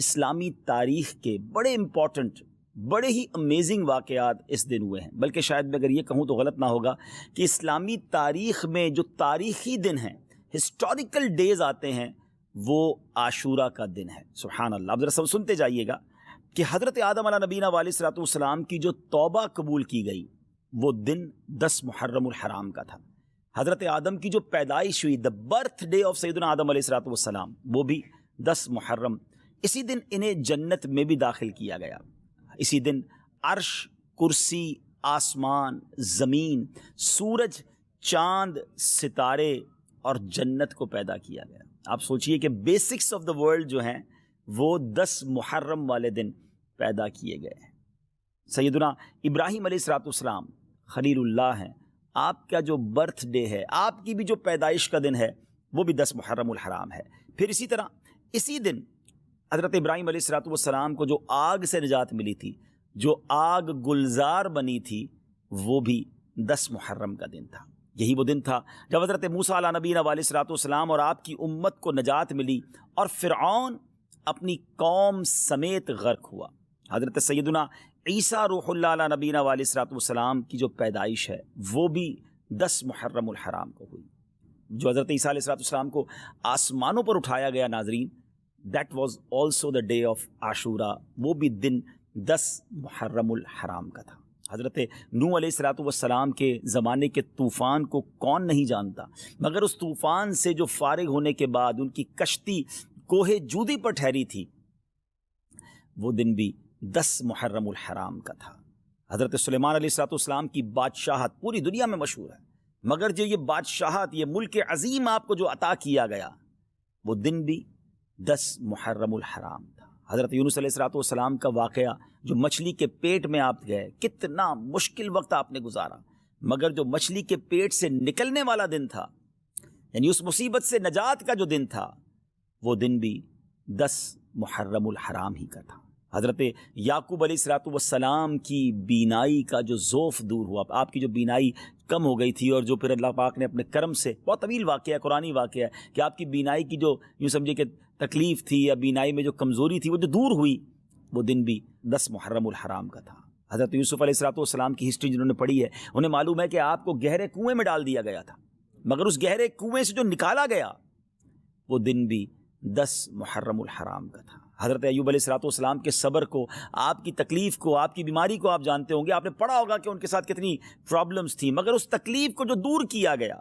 اسلامی تاریخ کے بڑے امپورٹنٹ، بڑے ہی امیزنگ واقعات اس دن ہوئے ہیں، بلکہ شاید میں اگر یہ کہوں تو غلط نہ ہوگا کہ اسلامی تاریخ میں جو تاریخی دن ہیں، ہسٹوریکل ڈیز آتے ہیں، وہ عاشورہ کا دن ہے۔ سبحان اللہ۔ اب ذرا سنتے جائیے گا کہ حضرت آدم علیہ نبینا علیہ الصلوۃ والسلام کی جو توبہ قبول کی گئی وہ دن 10 محرم الحرام کا تھا۔ حضرت آدم کی جو پیدائش ہوئی، دا برتھ ڈے آف سیدنا آدم علیہ الصلوۃ والسلام، وہ بھی 10 محرم۔ اسی دن انہیں جنت میں بھی داخل کیا گیا۔ اسی دن عرش، کرسی، آسمان، زمین، سورج، چاند، ستارے اور جنت کو پیدا کیا گیا۔ آپ سوچئے کہ بیسکس آف دا ورلڈ جو ہیں وہ 10 محرم والے دن پیدا کیے گئے ہیں۔ سیدنا ابراہیم علیہ الصلوۃ والسلام خلیل اللہ ہیں، آپ کا جو برتھ ڈے ہے، آپ کی بھی جو پیدائش کا دن ہے، وہ بھی 10 محرم الحرام ہے۔ پھر اسی طرح اسی دن حضرت ابراہیم علیہ الصلوۃ والسلام کو جو آگ سے نجات ملی تھی، جو آگ گلزار بنی تھی، وہ بھی 10 محرم کا دن تھا۔ یہی وہ دن تھا جب حضرت موسیٰ علیہ نبینا علیہ الصلوۃ والسلام اور آپ کی امت کو نجات ملی اور فرعون اپنی قوم سمیت غرق ہوا۔ حضرت سیدنا عیسیٰ روح اللہ علیہ نبینا علیہ الصلوۃ والسلام کی جو پیدائش ہے وہ بھی 10 محرم الحرام کو ہوئی۔ جو حضرت عیسیٰ علیہ الصلوۃ والسلام کو آسمانوں پر اٹھایا گیا، ناظرین، that was also the day of Ashura, وہ بھی دن 10 محرم الحرام کا تھا۔ حضرت نوح علیہ الصلوۃ والسلام کے زمانے کے طوفان کو کون نہیں جانتا، مگر اس طوفان سے جو فارغ ہونے کے بعد ان کی کشتی کوہ جودی پر ٹھہری تھی، وہ دن بھی 10 محرم الحرام کا تھا۔ حضرت سلیمان علیہ الصلوۃ والسلام کی بادشاہت پوری دنیا میں مشہور ہے، مگر جو یہ بادشاہت، یہ ملک عظیم آپ کو جو عطا کیا گیا، وہ دن بھی 10 محرم الحرام تھا۔ حضرت یونس علیہ الصلوۃ والسلام کا واقعہ، جو مچھلی کے پیٹ میں آپ گئے، کتنا مشکل وقت آپ نے گزارا، مگر جو مچھلی کے پیٹ سے نکلنے والا دن تھا، یعنی اس مصیبت سے نجات کا جو دن تھا، وہ دن بھی 10 محرم الحرام ہی کا تھا۔ حضرت یعقوب علیہ الصلوۃ والسلام کی بینائی کا جو ضعف دور ہوا، آپ کی جو بینائی کم ہو گئی تھی، اور جو پھر اللہ پاک نے اپنے کرم سے، بہت طویل واقعہ ہے، قرآنی واقعہ ہے کہ آپ کی بینائی کی جو یوں سمجھے کہ تکلیف تھی یا بینائی میں جو کمزوری تھی، وہ جو دور ہوئی، وہ دن بھی 10 محرم الحرام کا تھا۔ حضرت یوسف علیہ الصلوۃ والسلام کی ہسٹری جنہوں نے پڑھی ہے، انہیں معلوم ہے کہ آپ کو گہرے کنویں میں ڈال دیا گیا تھا، مگر اس گہرے کنویں سے جو نکالا گیا، وہ دن بھی 10 محرم الحرام کا تھا۔ حضرت ایوب علیہ الصلوۃ والسلام کے صبر کو، آپ کی تکلیف کو، آپ کی بیماری کو آپ جانتے ہوں گے، آپ نے پڑھا ہوگا کہ ان کے ساتھ کتنی پرابلمز تھیں، مگر اس تکلیف کو جو دور کیا گیا،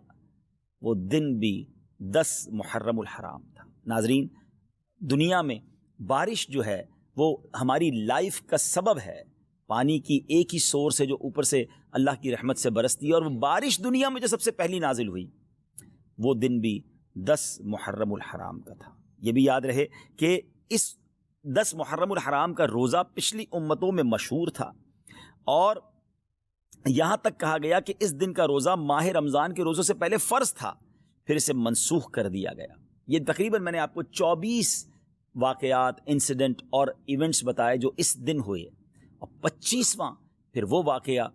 وہ دن بھی 10 محرم الحرام تھا۔ ناظرین، دنیا میں بارش جو ہے وہ ہماری لائف کا سبب ہے، پانی کی ایک ہی سورس ہے جو اوپر سے اللہ کی رحمت سے برستی ہے، اور وہ بارش دنیا میں جو سب سے پہلی نازل ہوئی، وہ دن بھی 10 محرم الحرام کا تھا۔ یہ بھی یاد رہے کہ اس 10 محرم الحرام کا روزہ پچھلی امتوں میں مشہور تھا، اور یہاں تک کہا گیا کہ اس دن کا روزہ ماہ رمضان کے روزوں سے پہلے فرض تھا، پھر اسے منسوخ کر دیا گیا۔ یہ تقریباً میں نے آپ کو 24 واقعات، انسیڈنٹ اور ایونٹس بتائے جو اس دن ہوئے، اور 25واں پھر وہ واقعہ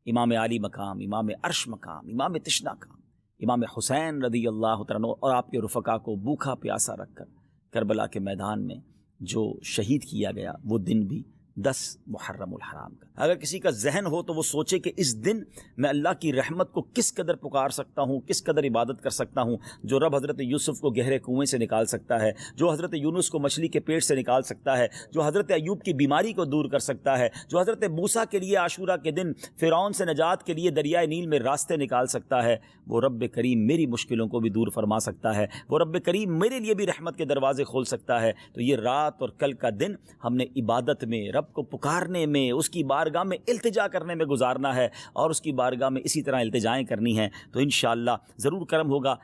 امام علی مقام، امام عرش مقام، امام تشنا کا، امام حسین رضی اللہ تعالیٰ عنہ اور آپ کے رفقا کو بھوکا پیاسا رکھ کر کربلا کے میدان میں جو شہید کیا گیا، وہ دن بھی 10 محرم الحرام کا۔ اگر کسی کا ذہن ہو تو وہ سوچے کہ اس دن میں اللہ کی رحمت کو کس قدر پکار سکتا ہوں، کس قدر عبادت کر سکتا ہوں، جو رب حضرت یوسف کو گہرے کنویں سے نکال سکتا ہے، جو حضرت یونس کو مچھلی کے پیٹ سے نکال سکتا ہے، جو حضرت ایوب کی بیماری کو دور کر سکتا ہے، جو حضرت موسیٰ کے لیے عاشورہ کے دن فرعون سے نجات کے لیے دریائے نیل میں راستے نکال سکتا ہے، وہ رب کریم میری مشکلوں کو بھی دور فرما سکتا ہے، وہ رب کریم میرے لیے بھی رحمت کے دروازے کھول سکتا ہے۔ تو یہ رات اور کل کا دن ہم نے عبادت میں، رب کو پکارنے میں، اس کی بارگاہ میں التجا کرنے میں گزارنا ہے، اور اس کی بارگاہ میں اسی طرح التجائیں کرنی ہیں، تو انشاءاللہ ضرور کرم ہوگا۔